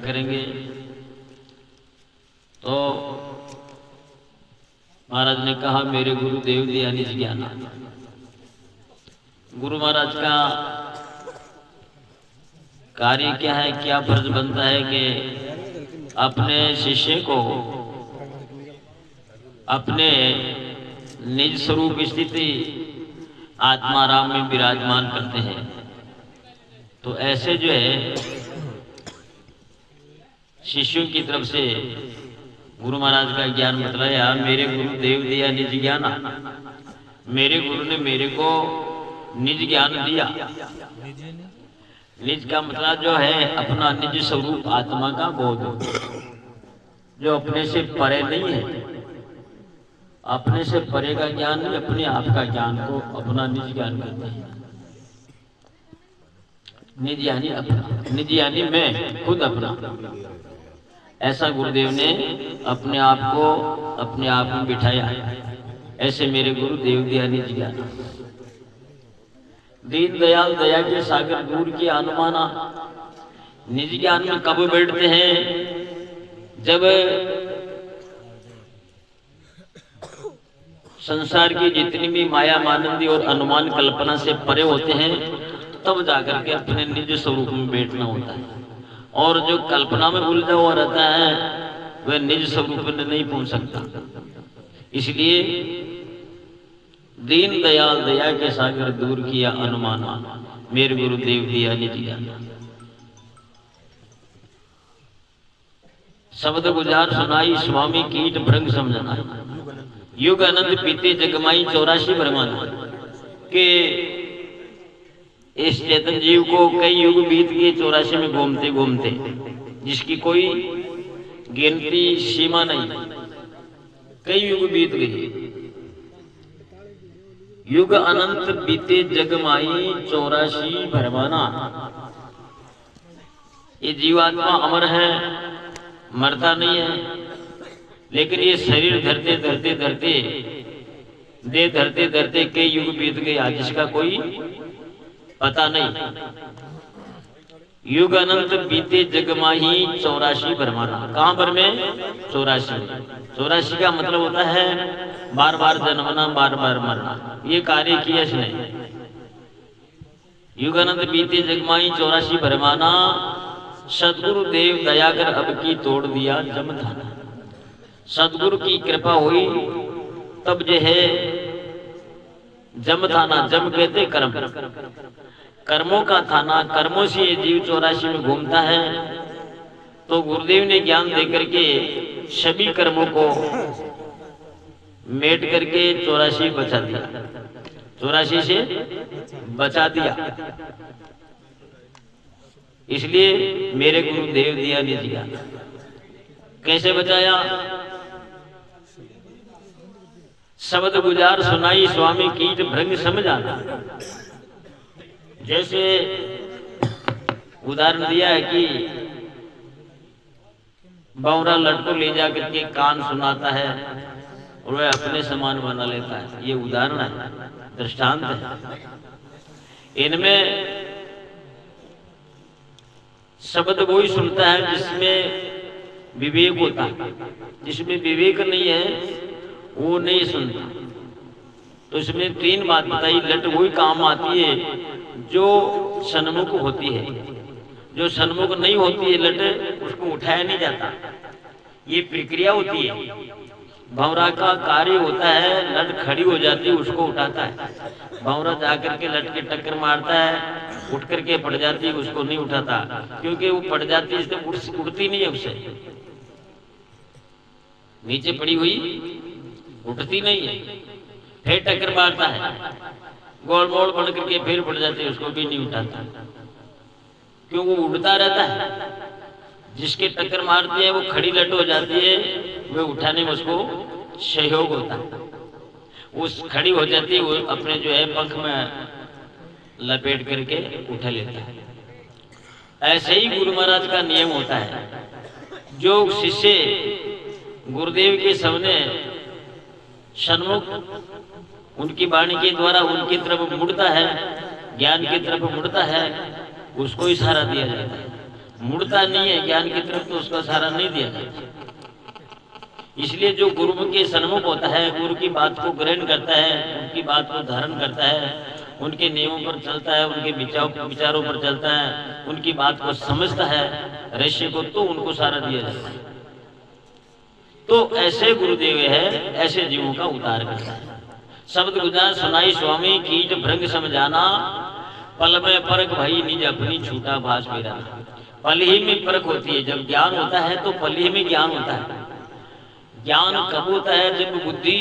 करेंगे। तो महाराज ने कहा, मेरे गुरुदेव दिया निज ज्ञान। गुरु महाराज का कार्य क्या है, क्या फर्ज बनता है कि अपने शिष्य को अपने निज स्वरूप स्थिति आत्माराम में विराजमान करते हैं। तो ऐसे जो है शिष्यों की तरफ से गुरु महाराज का ज्ञान बतलाया, मेरे गुरुदेव दिया निज ज्ञान। मेरे गुरु ने मेरे को निज ज्ञान दिया। निज का मतलब जो है अपना निज स्वरूप आत्मा का बोध, जो अपने से परे नहीं है। अपने से परे का ज्ञान नहीं, अपने आप का ज्ञान को अपना निज ज्ञान कहते हैं। निज यानी अपना, निज यानी मैं, खुद अपना। ऐसा गुरुदेव ने अपने आप को अपने आप में बिठाया। ऐसे मेरे गुरुदेव दिया निज ज्ञान। दीन दयाल दया के सागर दूर की अनुमाना। निज ज्ञान में कब बैठते हैं? जब संसार की जितनी भी माया मानंदी और अनुमान कल्पना से परे होते हैं, तब जाकर के अपने निज स्वरूप में बैठना होता है। और जो कल्पना में उलझा हुआ रहता है वह निज स्वरूप में नहीं पहुंच सकता। इसलिए दीन दयाल दया के सागर दूर किया अनुमाना, मेरे गुरुदेव दिया निज ज्ञान। शब्द गुजार सुनाई स्वामी कीट भृंग समझना। युग अनंत पीते जगमाई 84 भरमाना। के इस चेतन जीव को कई युग बीत गए 84 में घूमते घूमते, जिसकी कोई गिनती सीमा नहीं। कई युग बीत गए। युग अनंत बीते जगमाई 84 भरमाना। ये जीवात्मा अमर है, मरता नहीं है। लेकिन ये शरीर धरते धरते धरते दे धरते धरते कई युग बीत गए, आज जिसका कोई पता नहीं। युग अनंत बीते जगमाही 84 भरमाना। कहां पर में? 84। 84 का मतलब होता है बार बार जन्मना, बार बार मरना। ये कार्य किया इसने। युग अनंत बीते जगमाही 84 भरमाना। सदगुरु देव दया कर अब की तोड़ दिया जमधाना। सदगुरु की कृपा हुई तब जो है जम थाना। जम कहते कर्म, कर्मों का थाना। कर्मों से ये जीव 84 में घूमता है। तो गुरुदेव ने ज्ञान देकर के सभी कर्मों को मेट करके 84 बचा दिया। 84 से बचा दिया। इसलिए मेरे गुरुदेव दिया निज ज्ञान। कैसे बचाया? शब्द गुजार सुनाई स्वामी कीट भृंग समझाना। जैसे उदाहरण दिया है कि बौरा लटको ले जाकर के कान सुनाता है और वह अपने समान बना लेता है। ये उदाहरण है, दृष्टांत है। इनमें शब्द वही सुनता है जिसमें विवेक होता है। जिसमें विवेक नहीं है वो नहीं सुनता। तो इसमें 3 बात बताई। लट वही काम आती है जो सन्मुख होती है। जो सन्मुख नहीं होती है लट, उसको उठाया नहीं जाता। ये प्रक्रिया होती है। भंवरा का कार्य होता है, लट खड़ी हो जाती है उसको उठाता है। भंवरा जाकर के लट के टक्कर मारता है, उठ करके पड़ जाती है, उसको नहीं उठाता। क्योंकि वो पड़ जाती है इसलिए उठती नहीं है, उससे नीचे पड़ी हुई उठती नहीं है। फिर टक्कर मारता है, गोल मोड़ बन करके फिर पड़ जाती है, उसको भी नहीं उठाता। क्यों? वो उड़ता रहता है। जिसके टक्कर मारती है वो खड़ी लट हो जाती है, वह उठाने में उसको सहयोग होता है। उस खड़ी हो जाती है, वो अपने जो है पंख में लपेट करके उठा लेता है। ऐसे ही गुरु महाराज का नियम होता है। जो शिष्य गुरुदेव के सामने सन्मुख उनकी वाणी के द्वारा उनकी तरफ मुड़ता है, ज्ञान की तरफ मुड़ता है, उसको ही सहारा दिया जाता है। मुड़ता नहीं है ज्ञान की तरफ, तो उसका सहारा नहीं दिया जाता। इसलिए जो गुरु के सन्मुख होता है, गुरु की बात को ग्रहण करता है, उनकी बात को धारण करता है, उनके नियमों पर चलता है, उनके विचारों पर चलता है, उनकी बात को समझता है, रहस्य को, तो उनको सहारा दिया जाता है। तो ऐसे गुरुदेव है, ऐसे जीवों का उद्धार करता है। शब्द गुजार सुनाई स्वामी, कीट भृंग समझाना, पल में परख भई निज अपनी छूटा भास मेरा। पल ही में परख होती है। जब ज्ञान होता है तो पल ही में ज्ञान होता है। ज्ञान कब होता है? जब बुद्धि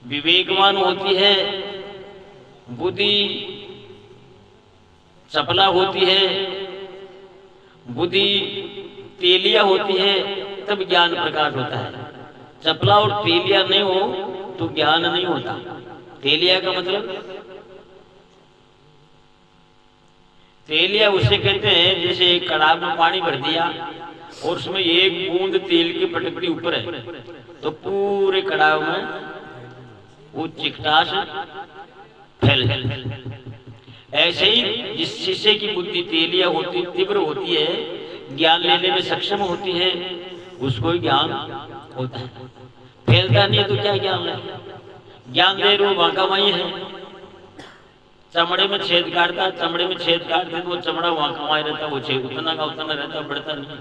विवेकवान होती है, बुद्धि चपला होती है, बुद्धि तेलिया होती है, तब ज्ञान प्रकाश होता है। चपला और तेलिया नहीं हो तो ज्ञान नहीं होता। तेलिया का मतलब, तेलिया उसे कहते हैं जैसे एक कड़ाह में पानी भर दिया और उसमें एक बूंद तेल की पटकड़ी ऊपर है, तो पूरे कड़ाह में वो चिकटास फैल जाए। ऐसे ही जिस शीशे की बुद्धि तेलिया होती, तीव्र होती है, ज्ञान लेने में सक्षम होती है, उसको ज्ञान होता है। फैलता नहीं है तो क्या ज्ञान है? ज्ञान दे रो वाका वही है। चमड़े में छेद काटता, चमड़े में छेद काटते तो वो चमड़ा वहां कमाई रहता, वो छेद उतना का उतना रहता, बढ़ता नहीं।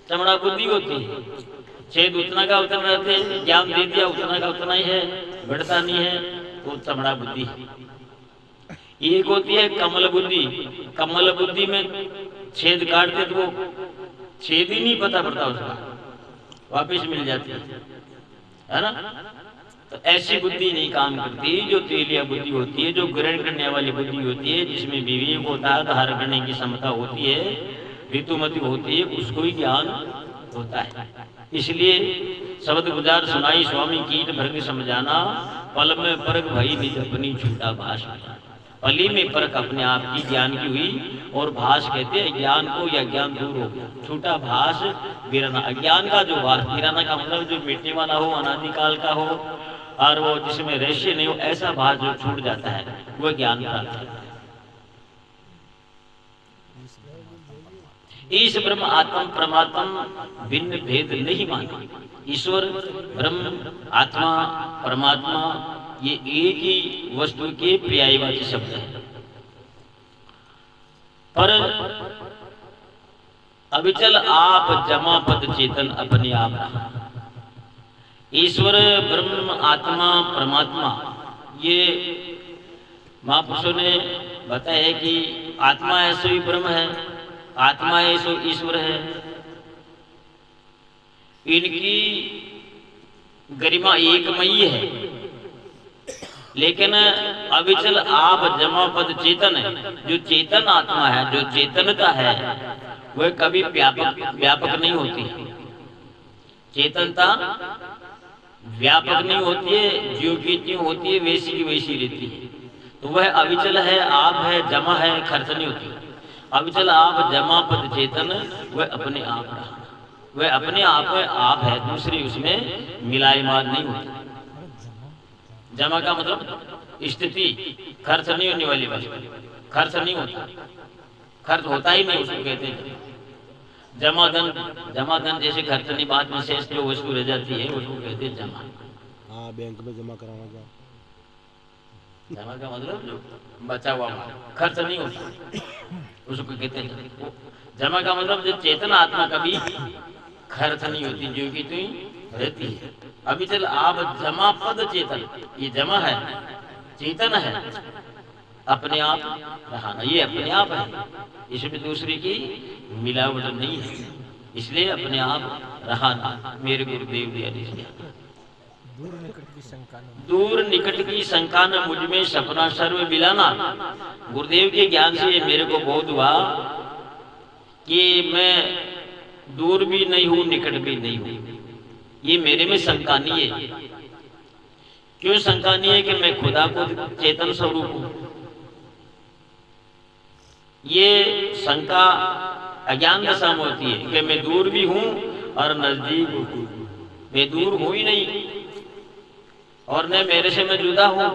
चमड़ा बुद्धि होती है, छेद उतना का उतना रहते हैं। ज्ञान दे दिया उतना का उतना ही है, बढ़ता नहीं है, तो चमड़ा बुद्धि है। एक होती है कमल बुद्धि। कमल बुद्धि में छेद काटते तो वो छेद ही नहीं पता पड़ता, उसका वापिस मिल जाती है ना। तो ऐसी बुद्धि नहीं काम करती जो तेलिया बुद्धि होती है, जो ग्रहण करने वाली बुद्धि होती है, जिसमें विवेक होता है, धारण करने की क्षमता होती है, ऋतुमती होती है, उसको ही ज्ञान होता है। इसलिए शब्द गुजार सुनाई स्वामी, कीट भृंग समझाना, पल में परख भई निज अपनी छूटा भास। पली में परख अपने आप की ज्ञान की हुई, और भास कहते हैं ज्ञान को, या ज्ञान दूर हो, छूटा भास वीराना। अज्ञान का जो भास, वीराना का मतलब जो मिटने वाला हो, अनादिकाल का हो, और वो जिसमें रहस्य नहीं हो, ऐसा भास जो छूट जाता है, वो ज्ञान प्राप्त है। ईश ब्रह्म आत्मा परमात्मा भिन्न भेद नहीं मानते। ईश्वर ब्रह्म आत्मा परमात्मा ये एक ही वस्तु के पर्यायवाची शब्द है। पर अविचल आप जमा पद चेतन अपने आप रहा। ईश्वर ब्रह्म आत्मा परमात्मा, ये महापुरुषों ने बताया है कि आत्मा है सो ही ब्रह्म है, आत्मा है सो ईश्वर है। इनकी गरिमा एकमयी है, लेकिन अविचल आप जमा पद चेतन है। जो चेतन आत्मा है, जो चेतनता है, वह कभी व्यापक नहीं होती। चेतनता व्यापक नहीं होती है, ज्यों की त्यों होती है, वैसी की वैसी रहती है। तो वह अविचल है, आप है, जमा है, खर्च नहीं होती। अविचल आप जमा पद चेतन, वह अपने आप रहा, वह अपने आप है, दूसरी उसमें मिलायमान नहीं होती। जमा का मतलब स्थिति, खर्च नहीं होने वाली वस्तु, खर्च नहीं होता, खर्च होता ही नहीं, उसको कहते हैं जमा धन। जमा धन जैसे खर्च नहीं, बाद में शेष जो वस्तु रह जाती है उसको कहते हैं जमा। हाँ, बैंक में जमा कराना का जमा का मतलब जो बचा हुआ खर्च नहीं होता, उसको कहते हैं जमा का मतलब जो चेतन आत्मा कभी खर्च नहीं होती, जो कि तू रहती है। अभी चल आप जमा पद चेतन, ये जमा है, चेतन है, अपने आप रहना, ये अपने आप है, इसमें दूसरे की मिलावट नहीं है, इसलिए अपने आप रहना। मेरे गुरुदेव दिया दूर निकट की शंका न मुझ में सपना सर्व मिलाना। गुरुदेव के ज्ञान से ये मेरे को बहुत हुआ कि मैं दूर भी नहीं हूं, निकट भी नहीं हूं। ये मेरे में शंका नहीं है। क्यों शंका नहीं है? कि मैं खुदा को चेतन स्वरूप हूं। ये शंका अज्ञान दशा में होती है कि मैं दूर भी हूं और नजदीक हूं। मैं दूर हूं ही नहीं और न मेरे से मैं जुदा हूं,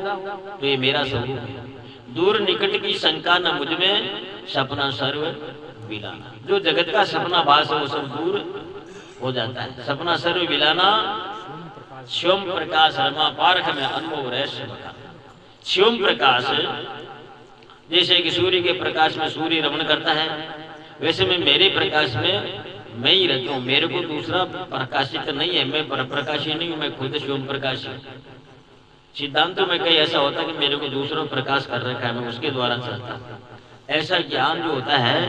तो ये मेरा स्वरूप है। दूर निकट की शंका न मुझ में सपना सर्व विलाना। जो जगत का सपना भास है वो सब दूर हो जाता है। सपना सर्व विलाना, शिवम प्रकाश रमा पारख में अनुभव रहस्य बता। शिवम प्रकाश जैसे कि सूर्य के प्रकाश में सूर्य रमण करता है, वैसे में मेरे प्रकाश में मैं ही रहता हूँ। मेरे को दूसरा प्रकाशित नहीं है, मैं प्रकाशी नहीं हूँ, मैं खुद शिवम प्रकाश हूँ। सिद्धांतों में कई ऐसा होता है कि मेरे को दूसरों प्रकाश कर रखा है, मैं उसके द्वारा चलता हूँ। ऐसा ज्ञान जो होता है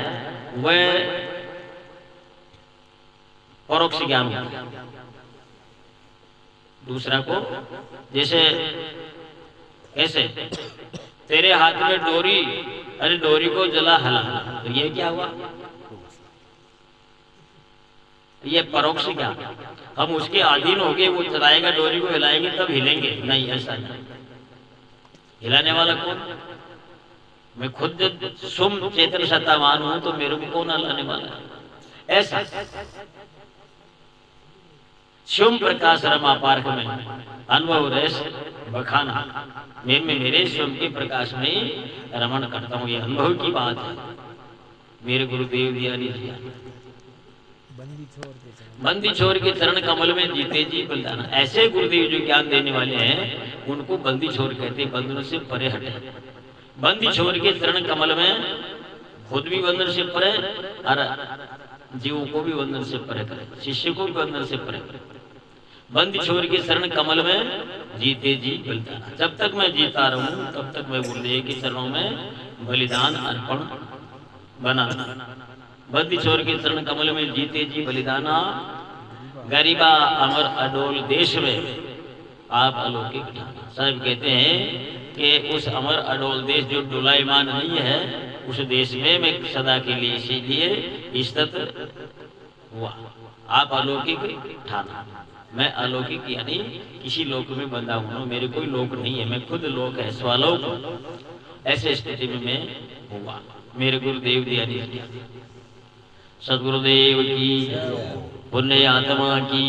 वह परोक्ष ज्ञान होता है। दूसरा को जैसे कैसे तेरे हाथ में डोरी, अरे डोरी को जला हला, तो ये क्या हुआ? ये परोक्ष ज्ञान। हम उसके अधीन हो गए, वो चलाएगा डोरी को, हिलाएंगे तब हिलेंगे, नहीं ऐसा नहीं। हिलाने वाला कौन? मैं खुद सुम चेतन सत्तावान हूं, तो मेरे को कौन हिलाने वाला है? ऐसा शिवम प्रकाश रमा पार्क में अनुभव रस बखाना, मैं मेरे शिवम के प्रकाश में रमण करता हूँ। ये अनुभव की बात है। मेरे गुरुदेव दिया बंदी छोर के चरण कमल में जीते जी बलिदान। ऐसे गुरुदेव जो ज्ञान देने वाले हैं उनको बंदी छोर कहते हैं, बंधनों से परे हटे। बंदी छोर के चरण कमल में खुद भी बंधन से परे और जीवों को भी बंधन से परे करे, शिष्य को भी बंधन से परे करे। बंदी छोर के चरण कमल में जीते जी बलिदान। जब तक मैं जीता रहूं तब तक मैं गुरुदेव के चरणों में बलिदान अर्पण बना। बंदी छोर के चरण कमल में जीते जी बलिदाना, गरीबा अमर अडोल देश में आप अलौकिक। साहब कहते हैं कि उस अमर अडोल देश जो डोलायमान नहीं है, उस देश में मैं सदा के लिए इसीलिए स्थित हुआ। आप अलौकिक ठाना, मैं अलौकिक यानी किसी लोक में बंधा हूँ, मेरे कोई लोक नहीं है, मैं खुद लोक है, स्वलोक। ऐसे स्थिति में मैं हुआ। मेरे गुरुदेव दिया सदगुरुदेव की, पुण्य आत्मा की।